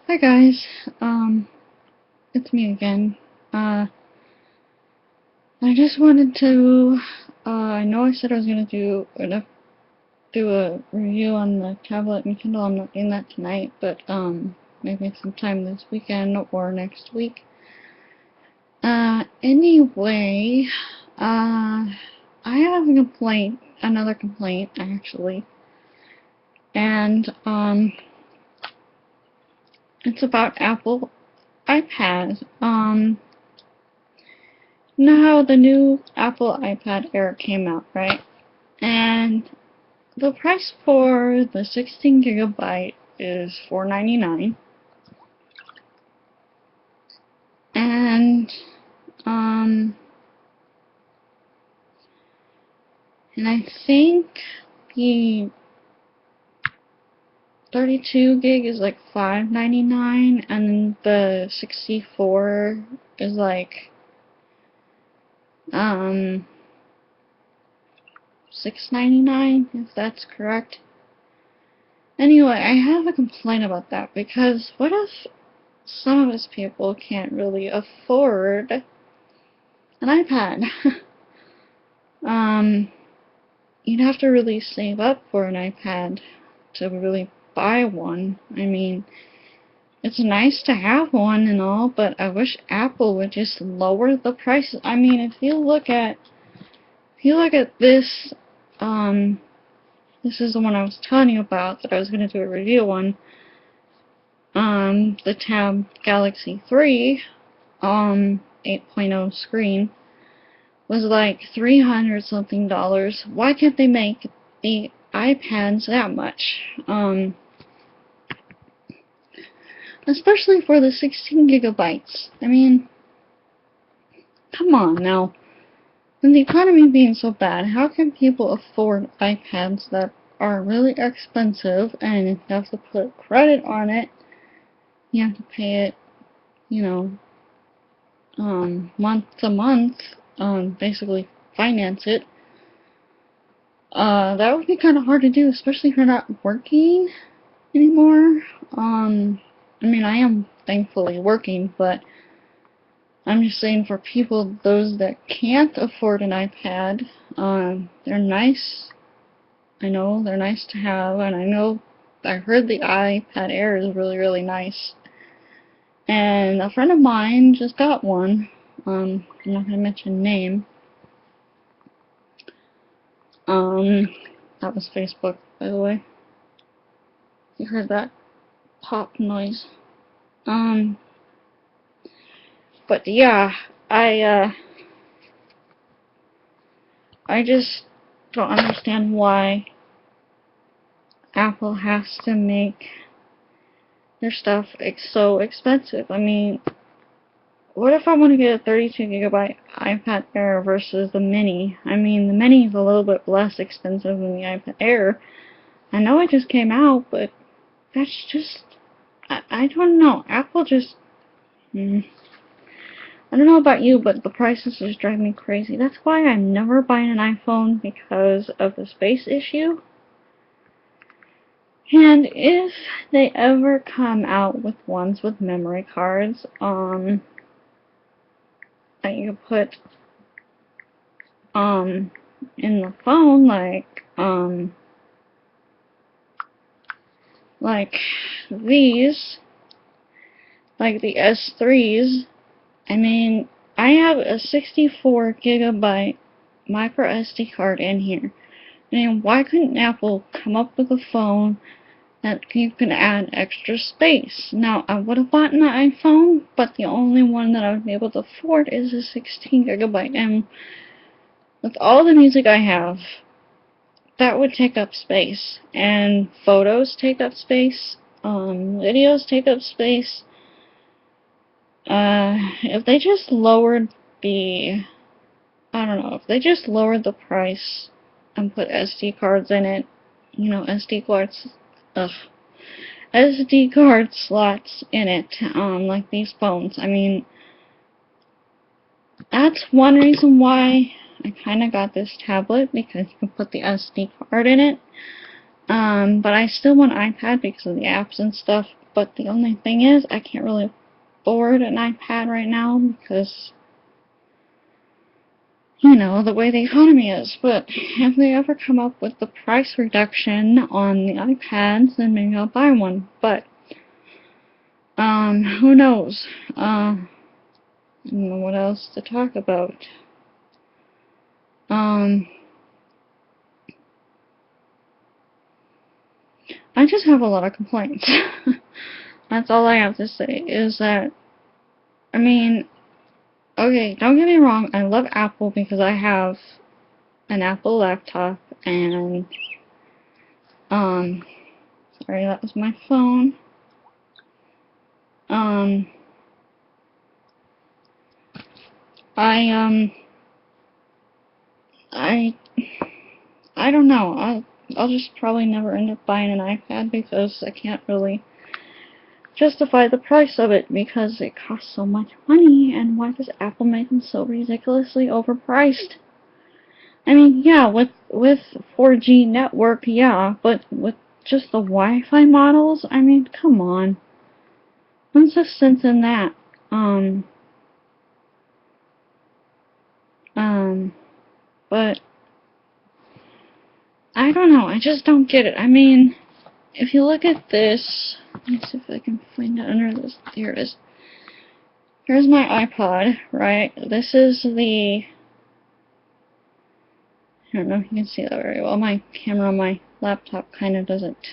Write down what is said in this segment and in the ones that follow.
Hi guys, it's me again. I just wanted to, I know I said I was gonna do a review on the tablet and Kindle. I'm not doing that tonight, but, maybe sometime this weekend or next week. Anyway, I have a complaint, another complaint, actually, and, it's about Apple iPad. You know how the new Apple iPad Air came out, right? And the price for the 16 gigabyte is $4.99. And um and I think the 32 gig is like $5.99 and the 64 is like um $6.99, if that's correct. Anyway, I have a complaint about that because what if some of us people can't really afford an iPad? um, you'd have to really save up for an iPad to really buy one. I mean, it's nice to have one and all, but I wish Apple would just lower the prices. I mean, if you look at this, this is the one I was telling you about that I was going to do a review on. The Tab Galaxy 3, 8.0 screen was like $300 something. Why can't they make the iPads that much? Especially for the 16 gigabytes. I mean, come on now. With the economy being so bad, how can people afford iPads that are really expensive and you have to put credit on it? You have to pay it, you know, month to month, basically finance it. That would be kind of hard to do, especially if you're not working anymore. I mean, I am thankfully working, but I'm just saying for people, those that can't afford an iPad, they're nice. I know they're nice to have, and I heard the iPad Air is really, really nice. And a friend of mine just got one. I'm not going to mention name. That was Facebook, by the way. You heard that pop noise. But yeah, I just don't understand why Apple has to make their stuff so expensive. I mean, what if I want to get a 32 gigabyte iPad Air versus the Mini? I mean, the Mini is a little bit less expensive than the iPad Air. I know it just came out, but that's just, I don't know. Apple just, I don't know about you, but the prices just drive me crazy. That's why I'm never buying an iPhone, because of the space issue. And if they ever come out with ones with memory cards, that you put, in the phone, like these, like the S3s, I mean, I have a 64 gigabyte micro SD card in here. I mean, why couldn't Apple come up with a phone that you can add extra space? Now, I would have bought an iPhone, but the only one that I would be able to afford is a 16 gigabyte. And with all the music I have, that would take up space. And photos take up space. Videos take up space. If they just lowered the, I don't know, if they just lowered the price and put SD cards in it, SD card slots in it, like these phones. I mean, that's one reason why I kind of got this tablet, because you can put the SD card in it. But I still want an iPad because of the apps and stuff. But the only thing is, I can't really afford an iPad right now because, you know, the way the economy is. But if they ever come up with the price reduction on the iPads, then maybe I'll buy one. But, who knows? I don't know what else to talk about. I just have a lot of complaints. That's all I have to say, is that, I mean, okay, don't get me wrong, I love Apple because I have an Apple laptop, and, sorry, that was my phone. I, I don't know, I'll just probably never end up buying an iPad because I can't really justify the price of it because it costs so much money, and why does Apple make them so ridiculously overpriced? I mean, yeah, with 4G network, yeah, but with just the Wi-Fi models, I mean, come on. What's the sense in that? But I don't know, I just don't get it. I mean, if you look at this, let's see if I can find it under this. Here it is. Here's my iPod, right? This is the, I don't know if you can see that very well. My camera on my laptop kind of doesn't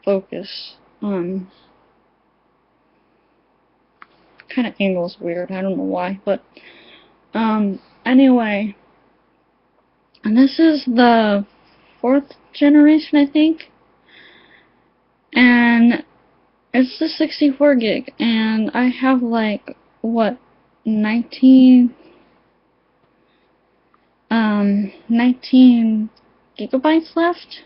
focus. Kind of angle's weird. I don't know why, but anyway, and this is the 4th generation, I think, and it's the 64 gig, and I have like what 19 gigabytes left.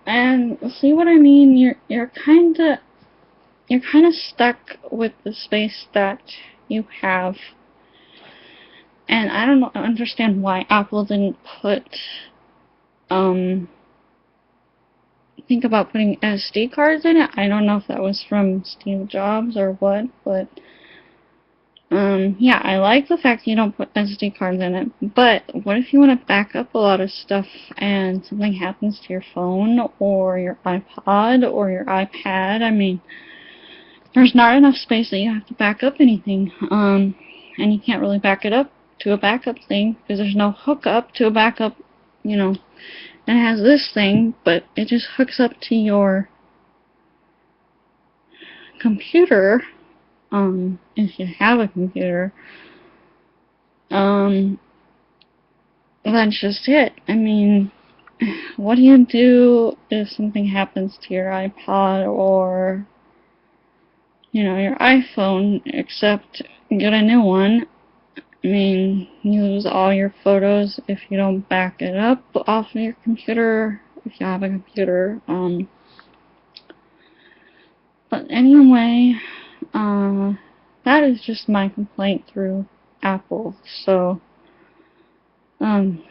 And see what I mean? You're kind of stuck with the space that you have, and I don't understand why Apple didn't think about putting SD cards in it. I don't know if that was from Steve Jobs or what, but yeah, I like the fact you don't put SD cards in it, but what if you want to back up a lot of stuff and something happens to your phone or your iPod or your iPad? I mean, there's not enough space that you have to back up anything, and you can't really back it up to a backup thing because there's no hookup to a backup, you know, and it has this thing, but it just hooks up to your computer, if you have a computer. That's just it. I mean, what do you do if something happens to your iPod or, you know, your iPhone, except get a new one? I mean, you lose all your photos if you don't back it up off of your computer, if you have a computer. But anyway, that is just my complaint through Apple. So, don't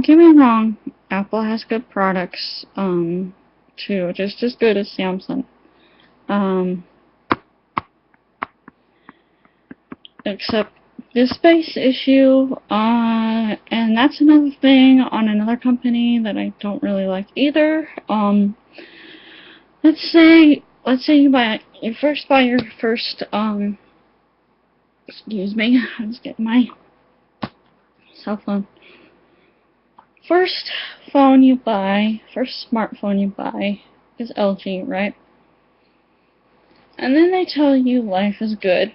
get me wrong, Apple has good products, too, just as good as Samsung. Except this space issue, and that's another thing on another company that I don't really like either. Let's say you first buy your first, excuse me, I'm just getting my cell phone. First phone you buy, first smartphone you buy is LG, right? And then they tell you life is good.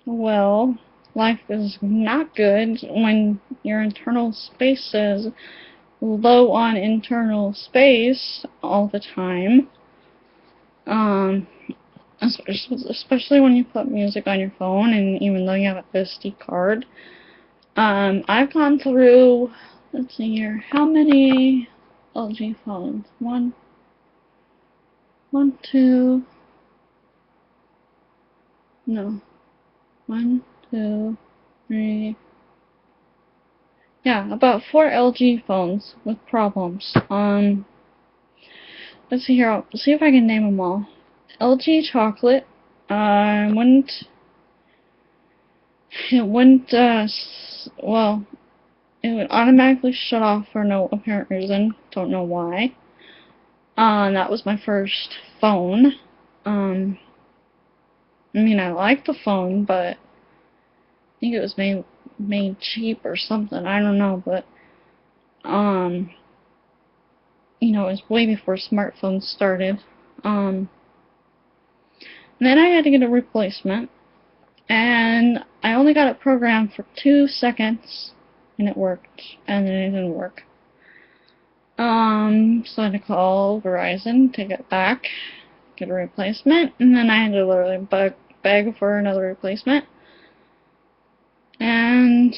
Well, life is not good when your internal space is low on internal space all the time. Especially when you put music on your phone, and even though you have an SD card. I've gone through, let's see here, how many LG phones? One, two, no, 1, 2, 3, yeah, about 4 LG phones with problems. Let's see here. I'll see if I can name them all. LG Chocolate. It wouldn't, well, it would automatically shut off for no apparent reason. Don't know why. That was my first phone. I mean, I liked the phone, but I think it was made cheap or something. I don't know, but, you know, it was way before smartphones started. And then I had to get a replacement, and I only got it programmed for 2 seconds, and it worked, and then it didn't work. So I had to call Verizon to get back, get a replacement, and then I had to literally beg for another replacement. And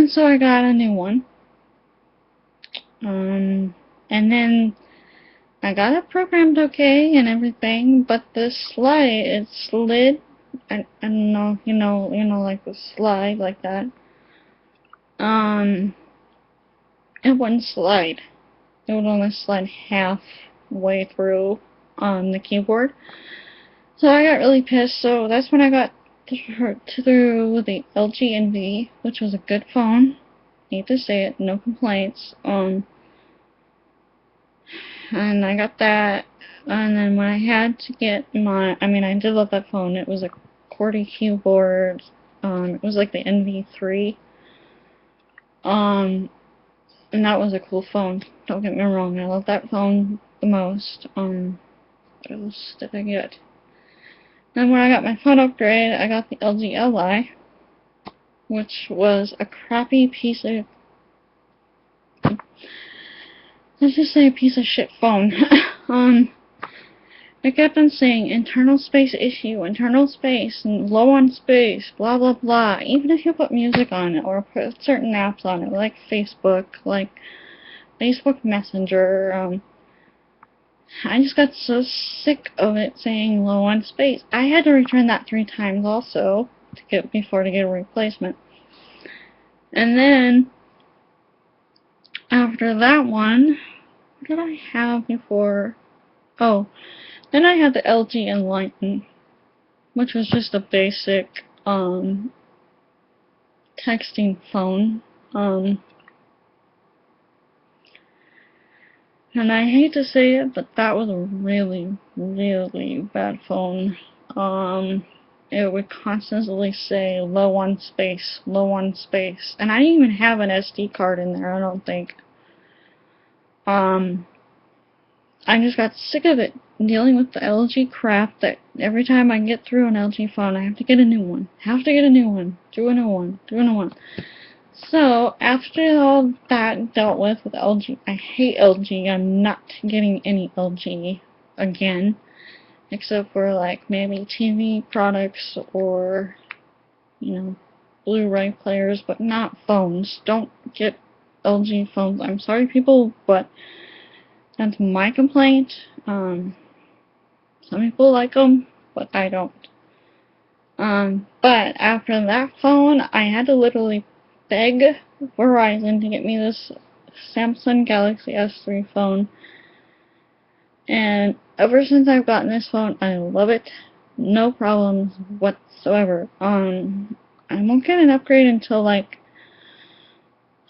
so I got a new one. And then I got it programmed okay and everything, but the slide, it slid. I don't know, you know, like the slide like that. It wouldn't slide. It would only slide halfway through on the keyboard. So I got really pissed. So that's when I got through the LG Envy, which was a good phone. Need to say it, no complaints. And I got that, and then when I had to get my, I mean, I did love that phone. It was a QWERTY keyboard. It was like the NV3. And that was a cool phone. Don't get me wrong, I love that phone the most. What else did I get? Then when I got my phone upgrade, I got the LG Li, which was a crappy piece of, let's just say a piece of shit phone. It kept on saying internal space issue, internal space, and low on space, blah blah blah. Even if you put music on it or put certain apps on it, like Facebook Messenger, I just got so sick of it saying low on space. I had to return that 3 times also before to get a replacement. And then after that one, what did I have before? Oh, then I had the LG Enlighten, which was just a basic texting phone. And I hate to say it, but that was a really, really bad phone. It would constantly say low on space, low on space. And I didn't even have an SD card in there, I don't think. I just got sick of it, dealing with the LG crap that every time I get through an LG phone, I have to get a new one. Have to get a new one. Do a new one. Do a new one. So, after all that dealt with LG, I hate LG. I'm not getting any LG again. Except for, like, maybe TV products or, you know, Blu-ray players, but not phones. Don't get LG phones. I'm sorry, people, but that's my complaint. Some people like them, but I don't. But after that phone, I had to literally beg Verizon to get me this Samsung Galaxy S3 phone. And ever since I've gotten this phone, I love it. No problems whatsoever. I won't get an upgrade until like,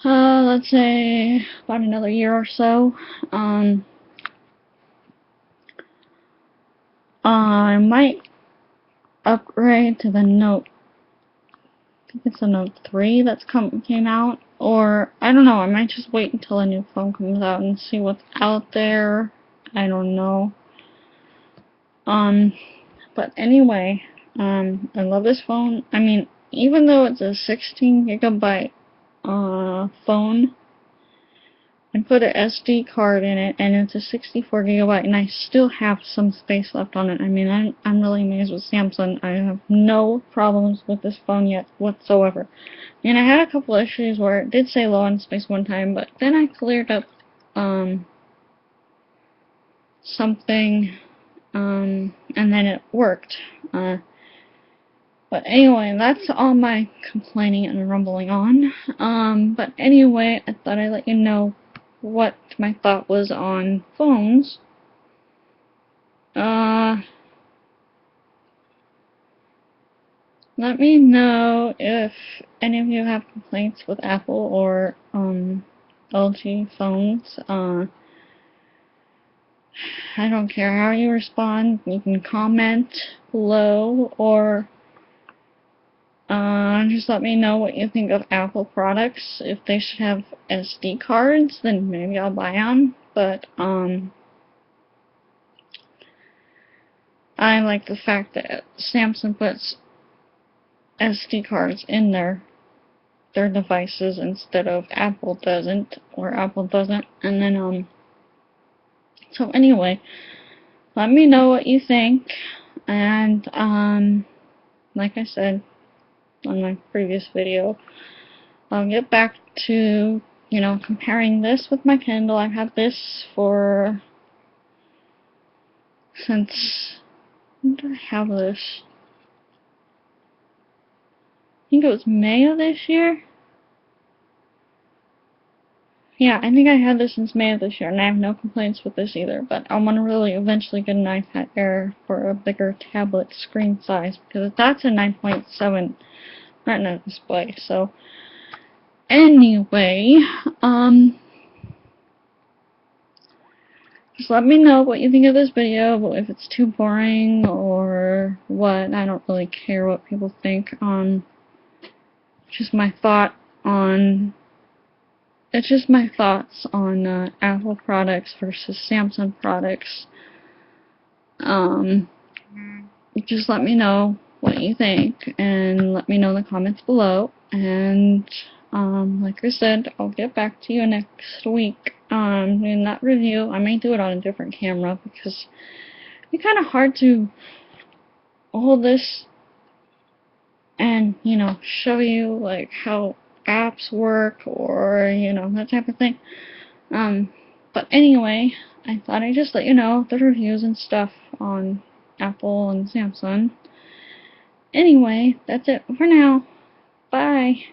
let's say about another year or so. I might upgrade to the Note. I think it's a Note 3 that's came out. Or, I don't know, I might just wait until a new phone comes out and see what's out there. I don't know. But anyway, I love this phone. I mean, even though it's a 16 gigabyte phone, I put an SD card in it, and it's a 64 gigabyte, and I still have some space left on it. I mean, I'm really amazed with Samsung. I have no problems with this phone yet whatsoever. And I had a couple issues where it did say low on space one time, but then I cleared up something, and then it worked. But anyway, that's all my complaining and rumbling on. But anyway, I thought I'd let you know what my thought was on phones. Let me know if any of you have complaints with Apple or LG phones. I don't care how you respond. You can comment below or just let me know what you think of Apple products. If they should have SD cards, then maybe I'll buy them. But I like the fact that Samsung puts SD cards in their devices instead of Apple doesn't, or Apple doesn't. And then so anyway, let me know what you think, and like I said on my previous video, I'll get back to, you know, comparing this with my Kindle. I've had this since, when did I have this? I think it was May of this year. Yeah, I think I had this since May of this year, and I have no complaints with this either, but I want to really eventually get an iPad Air for a bigger tablet screen size, because that's a 9.7 Retina display. So anyway, just let me know what you think of this video, if it's too boring or what. I don't really care what people think. Just my thought on It's just my thoughts on Apple products versus Samsung products. Just let me know what you think, and let me know in the comments below. And like I said, I'll get back to you next week in that review. I may do it on a different camera because it's kind of hard to hold this and, you know, show you like how apps work or, you know, that type of thing. But anyway, I thought I'd just let you know the reviews and stuff on Apple and Samsung. Anyway, that's it for now. Bye.